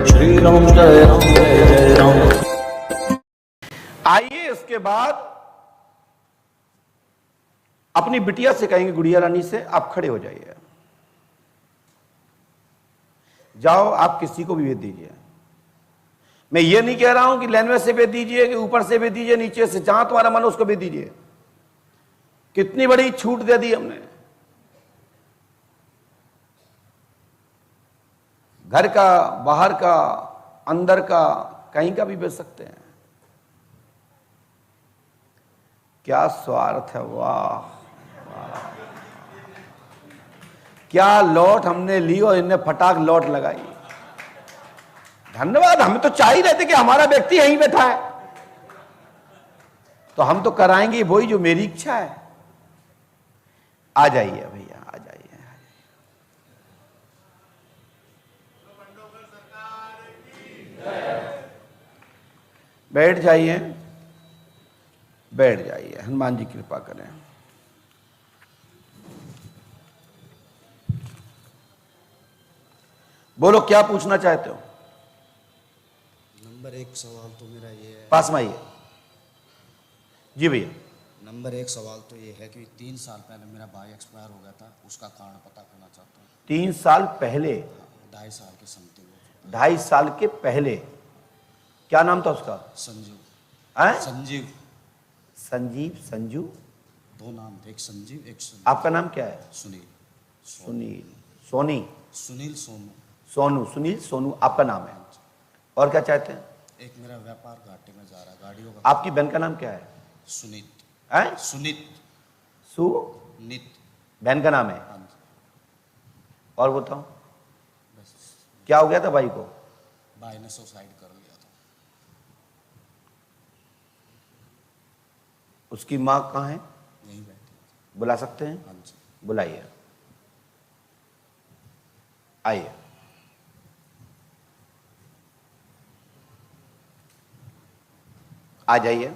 श्री राम जय राम जय जय राम। आइए इसके बाद अपनी बिटिया से कहेंगे, गुड़िया रानी से आप खड़े हो जाइए, जाओ आप किसी को भी भेज दीजिए। मैं ये नहीं कह रहा हूं कि लैंग्वेज से भेज दीजिए, कि ऊपर से भेज दीजिए, नीचे से, जहां तुम्हारा मन उसको भेज दीजिए। कितनी बड़ी छूट दे दी हमने। घर का, बाहर का, अंदर का, कहीं का भी भेज सकते हैं। क्या स्वार्थ है, वाह क्या लौट हमने ली और इनने फटाक लौट लगाई। धन्यवाद। हमें तो चाह ही रहते कि हमारा व्यक्ति यहीं बैठा है, तो हम तो कराएंगे वही जो मेरी इच्छा है। आ जाइए भैया, आ जाइए। बैठ जाइए, बैठ जाइए। हनुमान जी कृपा करें। बोलो क्या पूछना चाहते हो। नंबर एक सवाल तो मेरा ये है, पास में आइए। जी भैया। नंबर एक सवाल तो ये है कि 3 साल पहले मेरा भाई एक्सपायर हो गया था, उसका कारण पता करना चाहता हूँ। 3 साल पहले? 2.5 साल के समथिंग। 2.5 साल के पहले? क्या नाम था उसका? संजीव। संजीव? संजीव, संजू? 2 नाम थे, एक संजीव एक सुनील। आपका नाम क्या है? सुनील। सुनील, सोनी? सुनील सोनू। सोनू, सुनील सोनू आपका नाम है। और क्या चाहते हैं? एक मेरा व्यापार घाटे में जा रहा है, गाड़ियों का। आपकी बहन का नाम क्या है? सुनीत। सुनीत? सुनीत बहन का नाम है। हाँ जी। और बताओ बस। क्या हो गया था भाई को? भाई ने सुसाइड कर लिया था। उसकी माँ कहाँ है? यहीं बैठी। बुला सकते हैं? हाँ जी। बुलाइए, आइए। आ जाइए।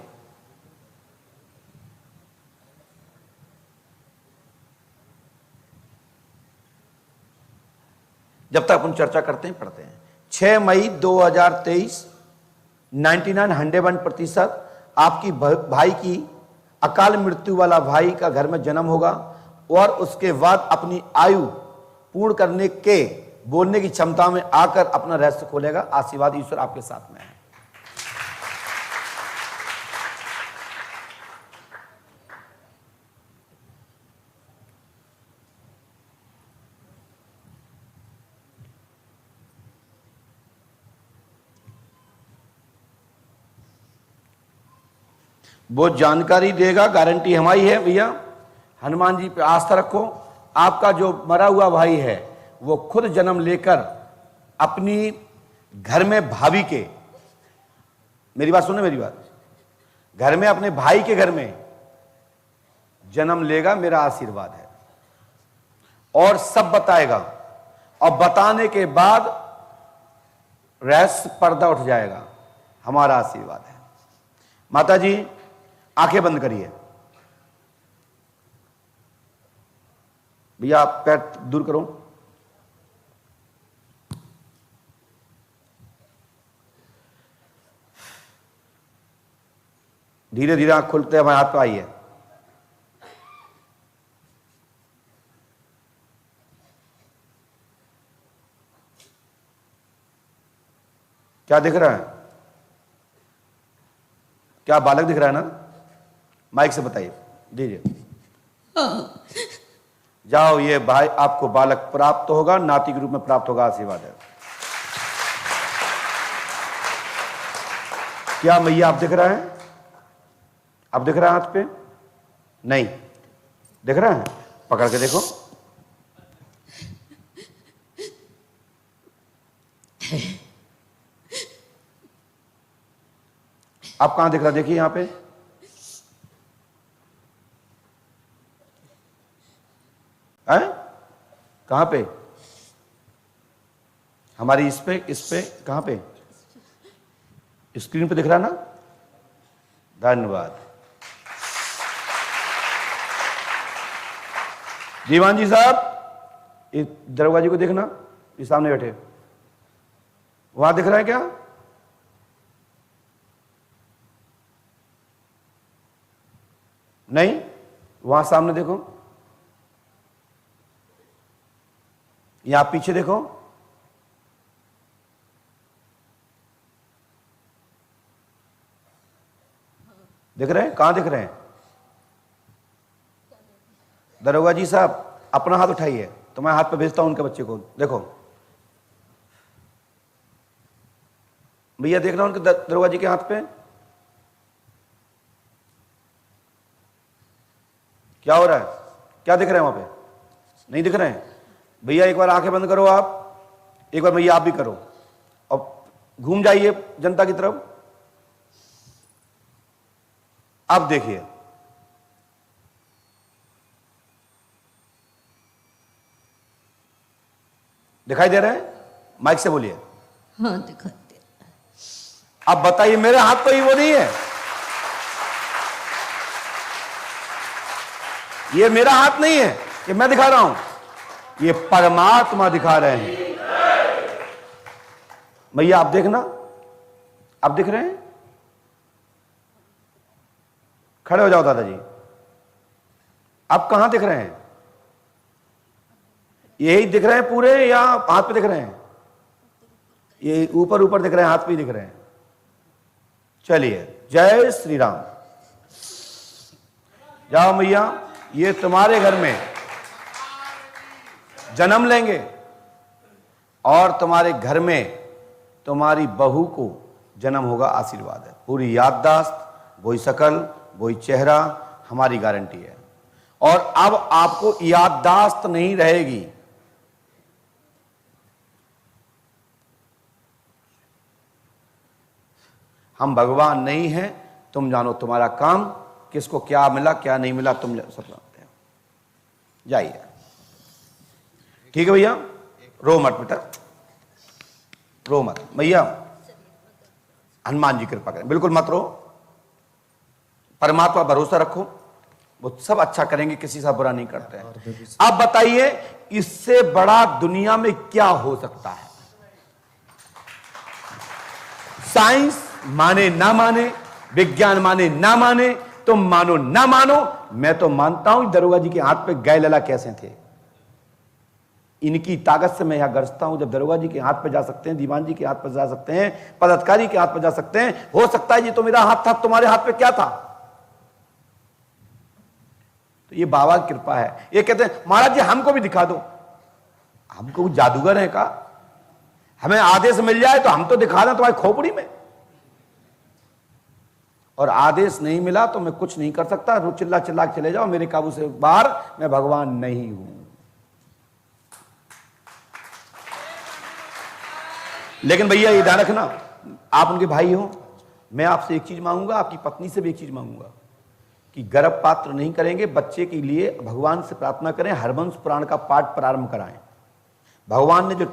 जब तक अपन चर्चा करते हैं, पढ़ते हैं। 6 मई 2023, 99-100% आपकी भाई की अकाल मृत्यु वाला भाई का घर में जन्म होगा और उसके बाद अपनी आयु पूर्ण करने के बोलने की क्षमता में आकर अपना रहस्य खोलेगा। आशीर्वाद ईश्वर आपके साथ में है। वो जानकारी देगा, गारंटी हमारी है भैया। हनुमान जी पे आस्था रखो। आपका जो मरा हुआ भाई है वो खुद जन्म लेकर अपनी घर में भाभी के, मेरी बात सुने, मेरी बात, घर में अपने भाई के घर में जन्म लेगा। मेरा आशीर्वाद है। और सब बताएगा, और बताने के बाद रहस्य पर्दा उठ जाएगा। हमारा आशीर्वाद है। माता जी आंखें बंद करिए। भैया आप पैर दूर करो। धीरे धीरे आंख खोलते हैं। हमारे हाथ पे आइए। क्या दिख रहा है? क्या बालक दिख रहा है ना? माइक से बताइए, दीजिए। जाओ, ये भाई आपको बालक प्राप्त होगा, नाती के रूप में प्राप्त होगा। आशीर्वाद है। क्या मैया आप दिख रहा है? आप दिख रहा है हाथ पे? नहीं दिख रहा है? पकड़ के देखो। आप कहां दिख रहा है? देखिए यहां पे। है कहां पे? हमारी इस पे कहां पे? स्क्रीन पे दिख रहा ना? धन्यवाद। दीवान जी साहब, इस दरोगा जी को देखना, ये सामने बैठे, वहां दिख रहा है क्या? नहीं, वहां सामने देखो, यहां पीछे देखो, दिख रहे हैं? कहां दिख रहे हैं? दरोगा जी साहब अपना हाथ उठाइए, तो मैं हाथ पे भेजता हूं उनके बच्चे को। देखो भैया, देखना उनके दरोगा जी के हाथ पे क्या हो रहा है? क्या दिख रहे हैं वहां पे? नहीं दिख रहे हैं? भैया एक बार आंखें बंद करो आप, एक बार भैया आप भी करो, और घूम जाइए जनता की तरफ। अब देखिए, दिखाई दे रहे हैं? माइक से बोलिए। हाँ दिखाई दे। अब बताइए, मेरे हाथ पे ही वो नहीं है? ये मेरा हाथ नहीं है कि मैं दिखा रहा हूं, ये परमात्मा दिखा रहे हैं। भैया आप देखना, आप दिख रहे हैं? खड़े हो जाओ दादाजी। आप कहां दिख रहे हैं? यही दिख रहे हैं पूरे या हाथ पे दिख रहे हैं? ये ऊपर ऊपर दिख रहे हैं, हाथ पे दिख रहे हैं। चलिए, जय श्री राम। जाओ भैया, ये तुम्हारे घर में जन्म लेंगे और तुम्हारे घर में तुम्हारी बहू को जन्म होगा, आशीर्वाद है। पूरी याददाश्त, वही शकल, वही चेहरा, हमारी गारंटी है। और अब आपको याददाश्त नहीं रहेगी। हम भगवान नहीं हैं, तुम जानो तुम्हारा काम, किसको क्या मिला क्या नहीं मिला तुम सब जानते हैं। जाइए, ठीक है भैया, रो मत बेटा, रो मत भैया, हनुमान जी कृपा करें, बिल्कुल मत रो। परमात्मा भरोसा रखो, वो सब अच्छा करेंगे, किसी से बुरा नहीं करते हैं। अब बताइए, इससे बड़ा दुनिया में क्या हो सकता है? साइंस माने ना माने, विज्ञान माने ना माने, तुम मानो ना मानो, मैं तो मानता हूं दरोगा जी के हाथ पे गए लला कैसे थे। इनकी ताकत से मैं यहां गरजता हूं। जब दरोगा जी के हाथ पे जा सकते हैं, दीवान जी के हाथ पे जा सकते हैं, पदाधिकारी के हाथ पे जा सकते हैं, हो सकता है जी तो मेरा हाथ था, तुम्हारे हाथ पे क्या था? तो ये बाबा की कृपा है। ये कहते हैं महाराज जी हमको भी दिखा दो। हमको जादूगर है का? हमें आदेश मिल जाए तो हम तो दिखा दें तुम्हारी खोपड़ी में, और आदेश नहीं मिला तो मैं कुछ नहीं कर सकता। रोज चिल्ला चिल्ला के चले जाओ, मेरे काबू से बाहर, मैं भगवान नहीं हूं। लेकिन भैया ये ध्यान रखना, आप उनके भाई हो, मैं आपसे एक चीज मांगूंगा, आपकी पत्नी से भी एक चीज मांगूंगा कि गर्भपात नहीं करेंगे, बच्चे के लिए भगवान से प्रार्थना करें, हरवंश पुराण का पाठ प्रारंभ कराएं। भगवान ने जो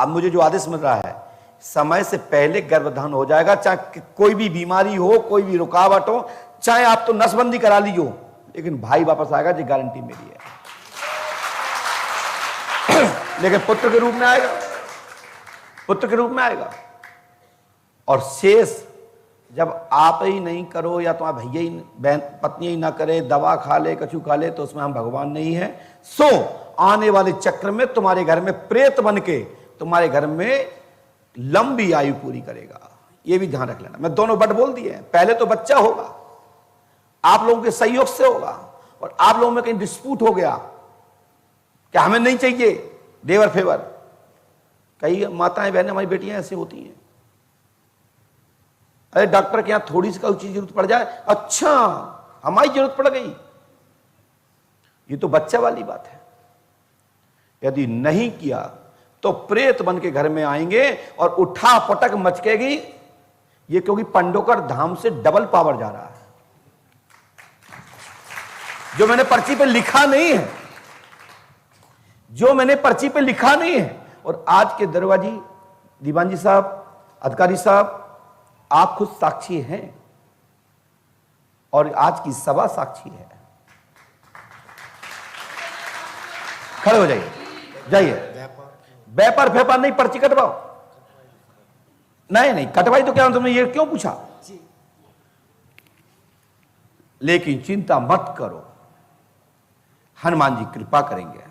मुझे जो आदेश मिल रहा है, समय से पहले गर्भधान हो जाएगा, चाहे कोई भी बीमारी हो, कोई भी रुकावट हो, चाहे आप तो नसबंदी करा लीजिए, लेकिन भाई वापस आएगा, ये गारंटी मेरी है। लेकिन पुत्र के रूप में आएगा, पुत्र के रूप में आएगा। और शेष जब आप ही नहीं करो या तुम्हारा भैया ही, बहन पत्नी ही ना करे, दवा खा ले, कछु खा ले, तो उसमें हम भगवान नहीं है। सो आने वाले चक्र में तुम्हारे घर में प्रेत बन के तुम्हारे घर में लंबी आयु पूरी करेगा। ये भी ध्यान रख लेना। मैं दोनों बट बोल दिए, पहले तो बच्चा होगा, आप लोगों के सहयोग से होगा, और आप लोगों में कहीं डिस्प्यूट हो गया कि हमें नहीं चाहिए देवर फेवर। कई माताएं बहनें, हमारी बेटियां ऐसी होती हैं, अरे डॉक्टर के यहां थोड़ी सी चीज जरूरत पड़ जाए, अच्छा हमारी जरूरत पड़ गई। ये तो बच्चा वाली बात है। यदि नहीं किया तो प्रेत बन के घर में आएंगे और उठा पटक मचकेगी। ये क्योंकि पंडोकर धाम से डबल पावर जा रहा है, जो मैंने पर्ची पे लिखा नहीं है, जो मैंने पर्ची पे लिखा नहीं है। और आज के दरवाजी दीवान जी साहब, अधिकारी साहब, आप खुद साक्षी हैं, और आज की सभा साक्षी है। खड़े हो जाइए, जाइए। व्यापार फेपार नहीं, पर्ची कटवाओ। नहीं नहीं, कटवाई तो क्या तुमने ये क्यों पूछा? लेकिन चिंता मत करो, हनुमान जी कृपा करेंगे।